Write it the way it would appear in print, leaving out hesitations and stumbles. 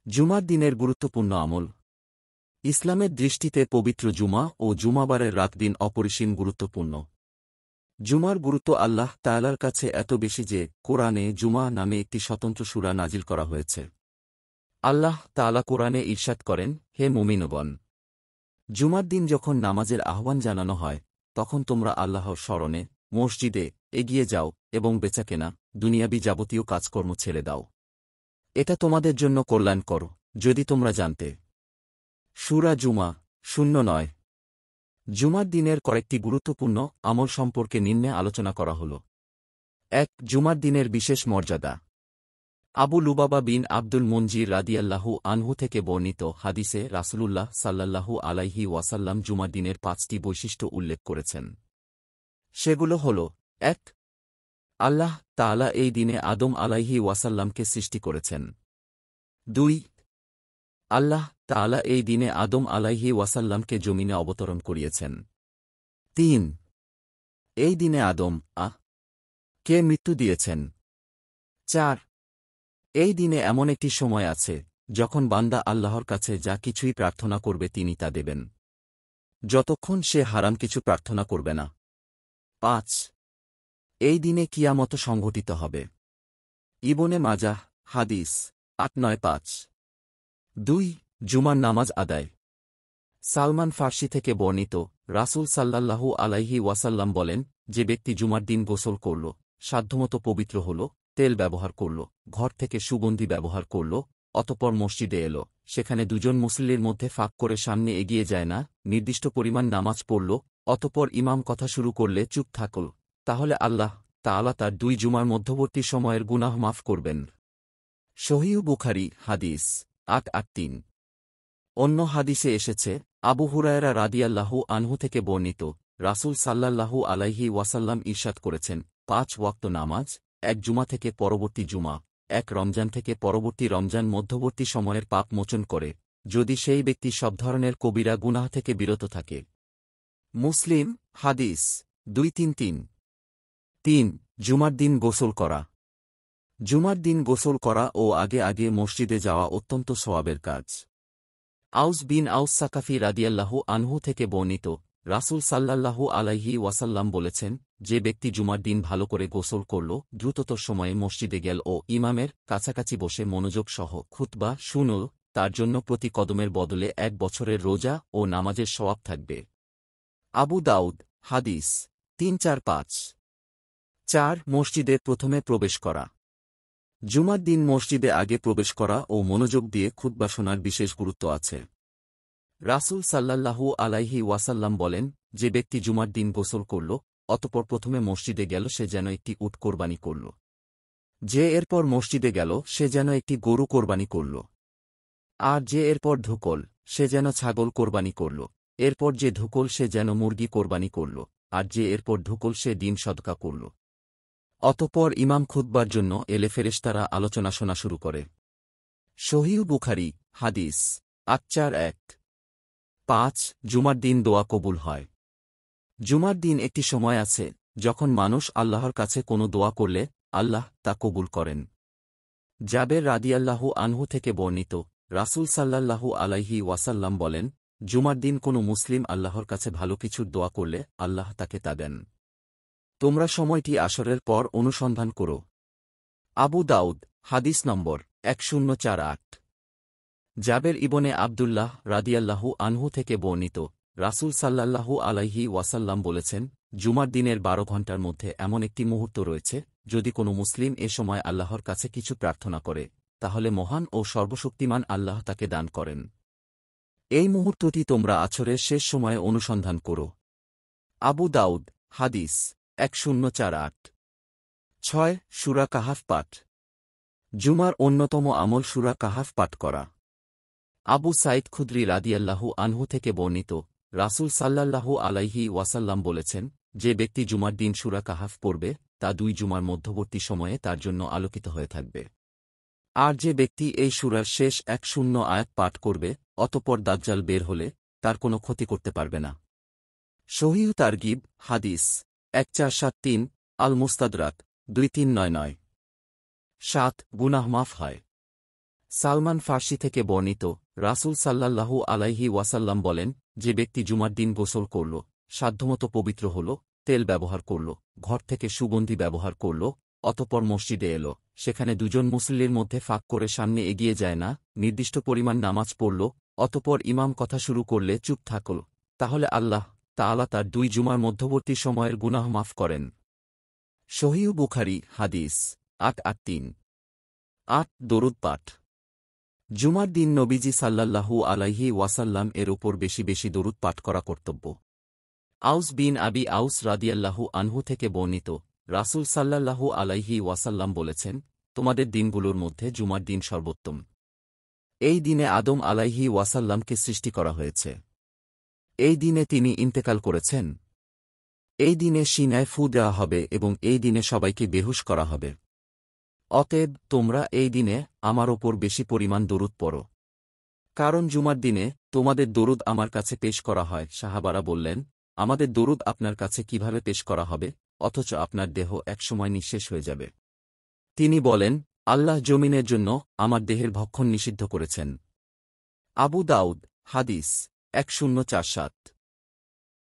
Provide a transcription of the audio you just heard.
জুমার দিনের গুরুত্বপূর্ণ আমল। ইসলামের দৃষ্টিতে পবিত্র জুমা ও জুমাবারের রাতদিন অপরিসীম গুরুত্বপূর্ণ। জুমার গুরুত্ব আল্লাহ তাআলার কাছে এত বেশি যে কোরআনে জুমা নামে একটি স্বতন্ত্র সূরা নাজিল করা হয়েছে। আল্লাহ তাআলা কোরআনে ইরশাদ করেন, হে মুমিনগণ, জুমার দিন যখন নামাজের আহ্বান জানানো হয় তখন তোমরা আল্লাহর স্মরণে মসজিদে এগিয়ে যাও এবং বেচাকেনা দুনিয়াবি যাবতীয় কাজকর্ম ছেড়ে দাও। এটা তোমাদের জন্য কল্যাণকর যদি তোমরা জানতে। সূরা জুমা 09। জুমার দিনের কয়েকটি গুরুত্বপূর্ণ আমল সম্পর্কে নিম্নে আলোচনা করা হল। ১. জুমার দিনের বিশেষ মর্যাদা। আবু লুবাবা বিন আব্দুল মুনজির রাদিয়াল্লাহু আনহু থেকে বর্ণিত হাদিসে রাসূলুল্লাহ সাল্লাল্লাহু আলাইহি ওয়াসাল্লাম জুমার দিনের ৫টি বৈশিষ্ট্য উল্লেখ করেছেন। সেগুলো হল: ১. আল্লাহ তাআলা এই দিনে আদম আলাইহি ওয়াসাল্লামকে সৃষ্টি করেছেন। ২. আল্লাহ তাআলা এই দিনে আদম আলাইহি ওয়াসাল্লামকে জমিনে অবতরণ করিয়েছেন। ৩. এই দিনে আদম কে মৃত্যু দিয়েছেন। ৪. এই দিনে এমন একটি সময় আছে যখন বান্দা আল্লাহর কাছে যা কিছুই প্রার্থনা করবে তিনি তা দেবেন, যতক্ষণ সে হারাম কিছু প্রার্থনা করবে না। ৫. এই দিনে কিয়ামত সংঘটিত হবে। ইবনে মাজাহ হাদিস ৮৯৫। ২. জুমার নামাজ আদায়। সালমান ফার্সি থেকে বর্ণিত রাসূল সাল্লাল্লাহু আলাইহি ওয়াসাল্লাম বলেন, যে ব্যক্তি জুমার দিন গোসল করল, সাধ্যমতো পবিত্র হল, তেল ব্যবহার করল, ঘর থেকে সুগন্ধি ব্যবহার করল, অতঃপর মসজিদে এল, সেখানে দুজন মুসল্লির মধ্যে ফাঁক করে সামনে এগিয়ে যায় না, নির্দিষ্ট পরিমাণ নামাজ পড়ল, অতঃপর ইমাম কথা শুরু করলে চুপ থাকল, তাহলে আল্লাহ তাআলা তার ২ জুমার মধ্যবর্তী সময়ের গুনাহ মাফ করবেন। সহিহ বুখারী হাদিস ৮৮৩। অন্য হাদিসে এসেছে, আবু হুরায়রা রাদিয়াল্লাহু আনহু থেকে বর্ণিত রাসূল সাল্লাল্লাহু আলাইহি ওয়াসাল্লাম ইরশাদ করেছেন, ৫ ওয়াক্ত নামাজ, ১ জুমা থেকে পরবর্তী জুমা, ১ রমজান থেকে পরবর্তী রমজান মধ্যবর্তী সময়ের পাপ মোচন করে, যদি সেই ব্যক্তি সব ধরনের কবিরা গুনাহ থেকে বিরত থাকে। মুসলিম হাদিস ২৩৩। ৩. জুমার দিন গোসল করা। জুমার দিন গোসল করা ও আগে আগে মসজিদে যাওয়া অত্যন্ত সওয়াবের কাজ। আউস বিন আউস সাকাফি রাদিয়াল্লাহু আনহু থেকে বর্ণিত রাসূল সাল্লাল্লাহু আলাইহি ওয়াসাল্লাম বলেছেন, যে ব্যক্তি জুমার দিন ভালো করে গোসল করল, দ্রুততর সময়ে মসজিদে গেল ও ইমামের কাছাকাছি বসে মনোযোগ সহ খুতবা শুনল, তার জন্য প্রতি কদমের বদলে ১ বছরের রোজা ও নামাজের সওয়াব থাকবে। আবু দাউদ হাদিস ৩৪৫। ৪. মসজিদে প্রথমে প্রবেশ করা। জুমার দিন মসজিদে আগে প্রবেশ করা ও মনোযোগ দিয়ে খুতবা শোনার বিশেষ গুরুত্ব আছে। রাসূল সাল্লাল্লাহু আলাইহি ওয়াসাল্লাম বলেন, যে ব্যক্তি জুমার দিন গোসল করল, অতঃপর প্রথমে মসজিদে গেল, সে যেন একটি উট কোরবানি করল। যে এরপর মসজিদে গেল, সে যেন একটি গরু কোরবানি করল। আর যে এরপর ঢুকল, সে যেন ছাগল কোরবানি করল। এরপর যে ঢুকল, সে যেন মুরগি কোরবানি করল। আর যে এরপর ঢুকল, সে ডিম সদকা করল। অতঃপর ইমাম খুতবার জন্য এলে ফেরেশতারা আলোচনা শোনা শুরু করে। সহিহ বুখারী হাদিস ৮৪১। ৫. জুমার দিন দোয়া কবুল হয়। জুমার দিন একটি সময় আছে যখন মানুষ আল্লাহর কাছে কোনো দোয়া করলে আল্লাহ তা কবুল করেন। জাবের রাদিয়াল্লাহু আনহু থেকে বর্ণিত রাসূল সাল্লাল্লাহু আলাইহি ওয়াসাল্লাম বলেন, জুমার দিন কোনো মুসলিম আল্লাহর কাছে ভালো কিছুর দোয়া করলে আল্লাহ তাকে তা দেন। তোমরা সময়টি আসরের পর অনুসন্ধান করো। আবু দাউদ হাদিস নম্বর ১০৪৮। জাবের ইবনে আব্দুল্লাহ রাদিয়াল্লাহু আনহু থেকে বর্ণিত রাসূল সাল্লাল্লাহু আলাইহি ওয়াসাল্লাম বলেছেন, জুমার দিনের ১২ ঘণ্টার মধ্যে এমন একটি মুহূর্ত রয়েছে, যদি কোনো মুসলিম এ সময় আল্লাহর কাছে কিছু প্রার্থনা করে, তাহলে মহান ও সর্বশক্তিমান আল্লাহ তাকে দান করেন। এই মুহূর্তটি তোমরা আছরের শেষ সময়ে অনুসন্ধান করো। আবু দাউদ হাদিস ১০৪৮। ৬. সূরা কাহাফ পাঠ। জুমার অন্যতম আমল সূরা কাহাফ পাঠ করা। আবু সাঈদ খুদরী রাদিয়াল্লাহু আনহু থেকে বর্ণিত রাসূল সাল্লাল্লাহু আলাইহি ওয়াসাল্লাম বলেছেন, যে ব্যক্তি জুমার দিন সূরা কাহাফ পড়বে, তা ২ জুমার মধ্যবর্তী সময়ে তার জন্য আলোকিত হয়ে থাকবে। আর যে ব্যক্তি এই সূরার শেষ ১০ আয়াত পাঠ করবে, অতঃপর দাজ্জাল বের হলে তার কোনো ক্ষতি করতে পারবে না। সহিহ তারগিব হাদিস ১৪৭৩। আল মুস্তাদরাক ২৩৯৯। ৭. গুনাহ মাফ হয়। সালমান ফার্সি থেকে বর্ণিত, রাসূল সাল্লাল্লাহু আলাইহি ওয়াসাল্লাম বলেন, যে ব্যক্তি জুমার দিন গোসল করল, সাধ্যমতো পবিত্র হল, তেল ব্যবহার করল, ঘর থেকে সুগন্ধি ব্যবহার করল, অতঃপর মসজিদে এল, সেখানে দুজন মুসল্লির মধ্যে ফাঁক করে সামনে এগিয়ে যায় না, নির্দিষ্ট পরিমাণ নামাজ পড়ল, অতঃপর ইমাম কথা শুরু করলে চুপ থাকল, তাহলে আল্লাহ তাআলা তার 2 জুমার মধ্যবর্তী সময়ের গুনাহ মাফ করেন। সহিহ বুখারী হাদিস ৮৮৩। ৮ দরুদ পাঠ। জুমার দিন নবীজি সাল্লাল্লাহু আলাইহি ওয়াসাল্লাম এর ওপর বেশি বেশি দরুদ পাঠ করা কর্তব্য। আউস বিন আবি আউস রাদিয়াল্লাহু আনহু থেকে বর্ণিত, রাসূল সাল্লাল্লাহু আলাইহি ওয়াসাল্লাম বলেছেন, তোমাদের দিনগুলোর মধ্যে জুমার দিন সর্বোত্তম। এই দিনে আদম আলাইহি ওয়াসাল্লামকে সৃষ্টি করা হয়েছে। এই দিনে তিনি ইন্তেকাল করেছেন। এই দিনে সিনায় ফু দেওয়া হবে এবং এই দিনে সবাইকে বেহুশ করা হবে। অতএব তোমরা এই দিনে আমার ওপর বেশি পরিমাণ দরুদ পড়ো। কারণ জুমার দিনে তোমাদের দরুদ আমার কাছে পেশ করা হয়। সাহাবারা বললেন, আমাদের দরুদ আপনার কাছে কিভাবে পেশ করা হবে, অথচ আপনার দেহ একসময় নিঃশেষ হয়ে যাবে? তিনি বলেন, আল্লাহ জমিনের জন্য আমার দেহের ভক্ষণ নিষিদ্ধ করেছেন। আবু দাউদ হাদিস 1047।